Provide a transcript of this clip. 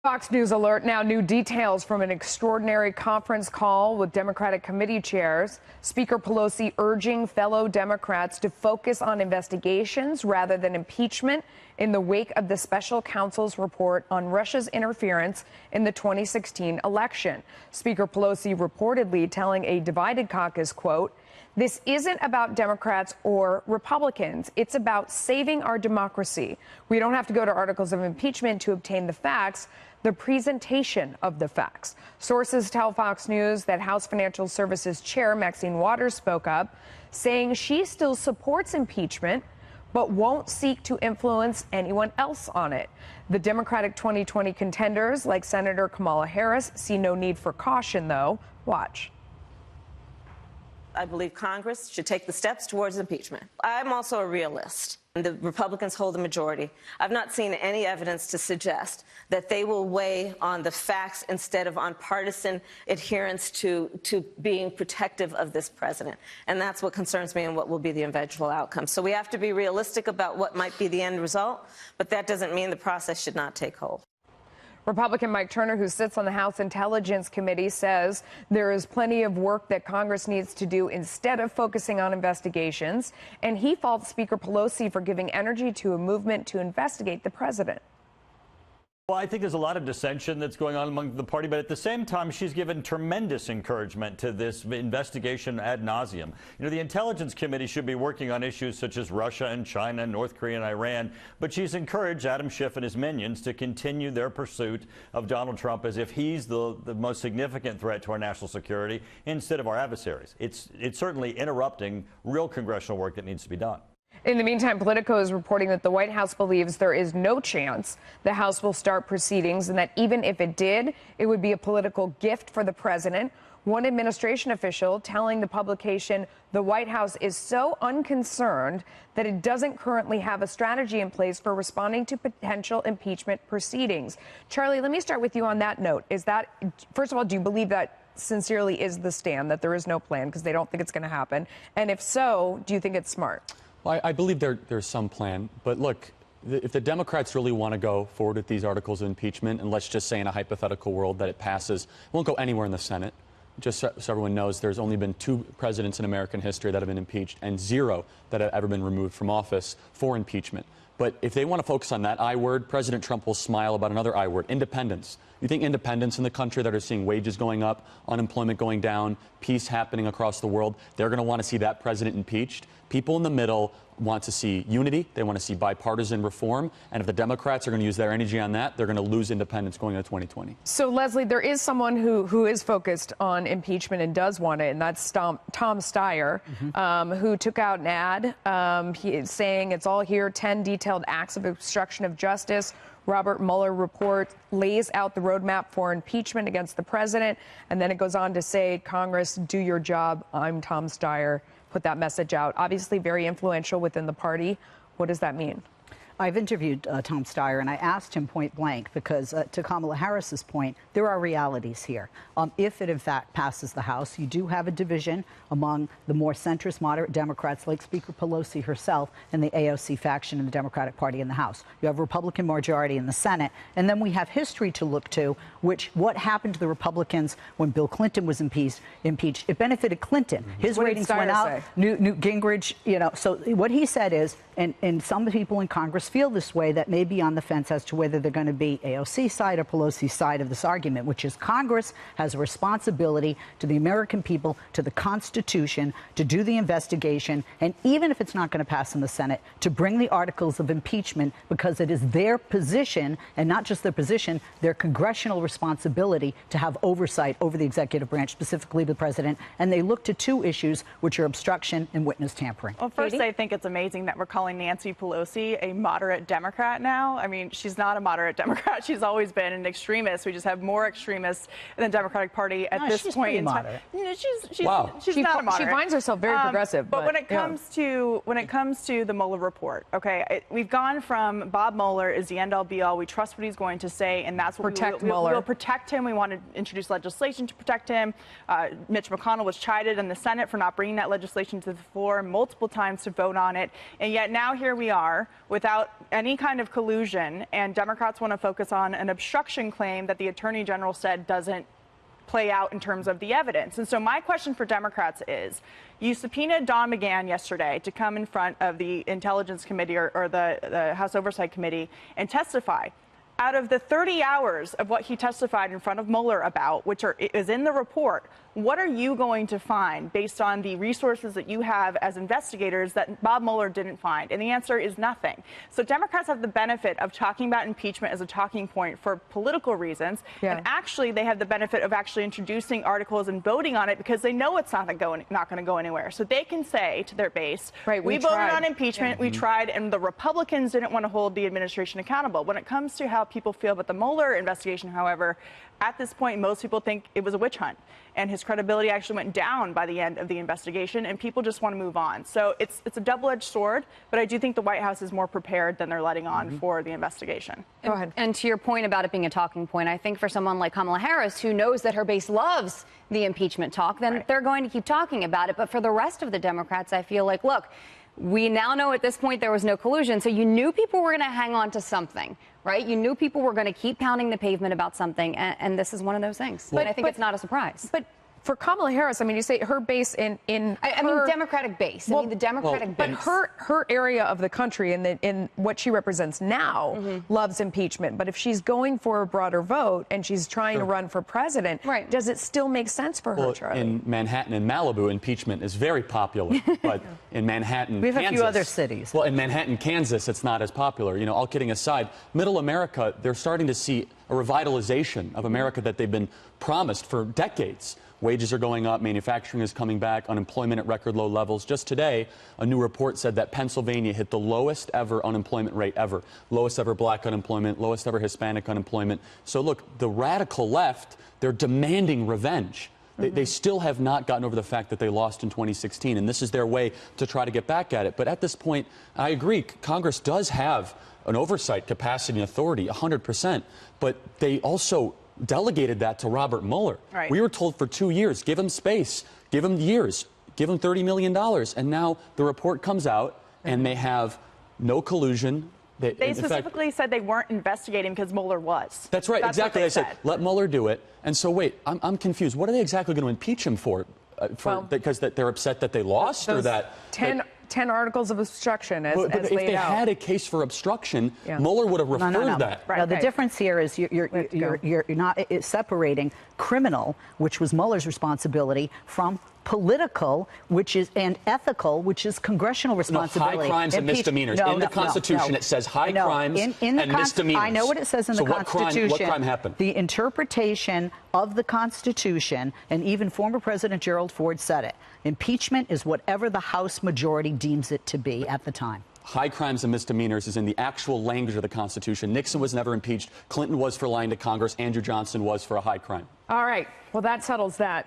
Fox News alert now, new details from an extraordinary conference call with Democratic committee chairs. Speaker Pelosi urging fellow Democrats to focus on investigations rather than impeachment in the wake of the special counsel's report on Russia's interference in the 2016 election. Speaker Pelosi reportedly telling a divided caucus, quote, "This isn't about Democrats or Republicans. It's about saving our democracy. We don't have to go to articles of impeachment to obtain the facts, the presentation of the facts." Sources tell Fox News that House Financial Services Chair Maxine Waters spoke up, saying she still supports impeachment, but won't seek to influence anyone else on it. The Democratic 2020 contenders, like Senator Kamala Harris, see no need for caution, though. Watch. I believe Congress should take the steps towards impeachment. I'm also a realist. The Republicans hold the majority. I've not seen any evidence to suggest that they will weigh on the facts instead of on partisan adherence to being protective of this president. And that's what concerns me and what will be the eventual outcome. So we have to be realistic about what might be the end result, but that doesn't mean the process should not take hold. Republican Mike Turner, who sits on the House Intelligence Committee, says there is plenty of work that Congress needs to do instead of focusing on investigations. And he faults Speaker Pelosi for giving energy to a movement to investigate the president. Well, I think there's a lot of dissension that's going on among the party, but at the same time, she's given tremendous encouragement to this investigation ad nauseum. You know, the Intelligence Committee should be working on issues such as Russia and China, North Korea and Iran, but she's encouraged Adam Schiff and his minions to continue their pursuit of Donald Trump as if he's the most significant threat to our national security instead of our adversaries. It's certainly interrupting real congressional work that needs to be done. In the meantime, Politico is reporting that the White House believes there is no chance the House will start proceedings, and that even if it did, it would be a political gift for the president. One administration official telling the publication the White House is so unconcerned that it doesn't currently have a strategy in place for responding to potential impeachment proceedings. Charlie, let me start with you on that note. Is that, first of all, do you believe that sincerely is the stand, that there is no plan because they don't think it's going to happen? And if so, do you think it's smart? Well, I believe there's some plan. But look, if the Democrats really want to go forward with these articles of impeachment, and let's just say in a hypothetical world that it passes, it won't go anywhere in the Senate. Just so everyone knows, there's only been 2 presidents in American history that have been impeached and 0 that have ever been removed from office for impeachment. But if they want to focus on that I word, President Trump will smile about another I word, independence. You think independents in the country that are seeing wages going up, unemployment going down, peace happening across the world, they're going to want to see that president impeached? People in the middle want to see unity. They want to see bipartisan reform. And if the Democrats are going to use their energy on that, they're going to lose independence going into 2020. So, Leslie, there is someone who is focused on impeachment and does want it, and that's Tom Steyer, who took out an ad he is saying it's all here, 10 detailed acts of obstruction of justice. Robert Mueller report lays out the roadmap for impeachment against the president. And then it goes on to say, Congress, do your job. I'm Tom Steyer. Put that message out. Obviously very influential within the party. What does that mean? I've interviewed Tom Steyer, and I asked him point blank because, to Kamala Harris's point, there are realities here. If it, in fact, passes the House, you do have a division among the more centrist, moderate Democrats like Speaker Pelosi herself and the AOC faction in the Democratic Party in the House. You have a Republican majority in the Senate, and then we have history to look to, which what happened to the Republicans when Bill Clinton was impeached. It benefited Clinton. His ratings went out. Newt Gingrich, you know, so what he said is, and some people in Congress feel this way, that may be on the fence as to whether they're going to be AOC side or Pelosi side of this argument, which is Congress has a responsibility to the American people, to the Constitution, to do the investigation, and even if it's not going to pass in the Senate, to bring the articles of impeachment, because it is their position, and not just their position, their congressional responsibility to have oversight over the executive branch, specifically the president. And they look to 2 issues, which are obstruction and witness tampering. Well, first, I think it's amazing that we're calling Nancy Pelosi a moderate Democrat now. I mean, she's not a moderate Democrat. She's always been an extremist. We just have more extremists in the Democratic Party at this point in time. She's not a moderate. She finds herself very progressive. But when it comes to the Mueller report, okay, we've gone from Bob Mueller is the end-all be-all. We trust what he's going to say, and that's what we'll protect him. We want to introduce legislation to protect him. Mitch McConnell was chided in the Senate for not bringing that legislation to the floor multiple times to vote on it, and yet now here we are without about any kind of collusion, and Democrats want to focus on an obstruction claim that the Attorney General said doesn't play out in terms of the evidence. And so my question for Democrats is, you subpoenaed Don McGahn yesterday to come in front of the Intelligence Committee or the House Oversight Committee and testify. Out of the 30 hours of what he testified in front of Mueller about, which is in the report, what are you going to find based on the resources that you have as investigators that Bob Mueller didn't find? And the answer is nothing. So Democrats have the benefit of talking about impeachment as a talking point for political reasons. Yeah. And actually, they have the benefit of actually introducing articles and voting on it because they know it's not going to go anywhere. So they can say to their base, right, we voted on impeachment, we tried, and the Republicans didn't want to hold the administration accountable. When it comes to how people feel about the Mueller investigation, however, at this point, most people think it was a witch hunt, and his credibility actually went down by the end of the investigation, and people just want to move on. So it's a double-edged sword, but I do think the White House is more prepared than they're letting on for the investigation. Go ahead. And to your point about it being a talking point, I think for someone like Kamala Harris, who knows that her base loves the impeachment talk, then they're going to keep talking about it. But for the rest of the Democrats, I feel like, look, we now know at this point there was no collusion, so you knew people were going to hang on to something, right? You knew people were going to keep pounding the pavement about something, and this is one of those things. But I think it's not a surprise. But for Kamala Harris, I mean, you say her base I mean, Democratic base. I mean, the Democratic base. But her area of the country in what she represents now loves impeachment. But if she's going for a broader vote and she's trying to run for president, does it still make sense for her, Charlie? In Manhattan and Malibu, impeachment is very popular. But in Manhattan, we have Kansas, a few other cities. Well, in Manhattan, Kansas, it's not as popular. You know, all kidding aside, middle America, they're starting to see a revitalization of America that they've been promised for decades. Wages are going up, manufacturing is coming back, unemployment at record low levels. Just today, a new report said that Pennsylvania hit the lowest ever unemployment rate ever, lowest ever black unemployment, lowest ever Hispanic unemployment. So look, the radical left, they're demanding revenge. They still have not gotten over the fact that they lost in 2016, and this is their way to try to get back at it. But at this point, I agree, Congress does have an oversight capacity and authority, 100%, but they also delegated that to Robert Mueller. Right. We were told for 2 years, give him space, give him years, give him $30 million. And now the report comes out and they have no collusion. They specifically said they weren't investigating because Mueller was. That's right, exactly. They said, let Mueller do it. And so, wait, I'm confused. What are they exactly going to impeach him for? Because they're upset that they lost, or that 10 articles of obstruction as laid out. But if they had a case for obstruction, Mueller would have referred that. Right. Now, the difference here is you're not separating criminal, which was Mueller's responsibility, from political, which is, and ethical, which is congressional responsibility. No, high crimes and misdemeanors. In the Constitution, it says high crimes and misdemeanors. I know what it says in the Constitution. What crime happened? The interpretation of the Constitution, and even former President Gerald Ford said it. Impeachment is whatever the House majority deems it to be at the time. High crimes and misdemeanors is in the actual language of the Constitution. Nixon was never impeached. Clinton was for lying to Congress. Andrew Johnson was for a high crime. All right. Well, that settles that.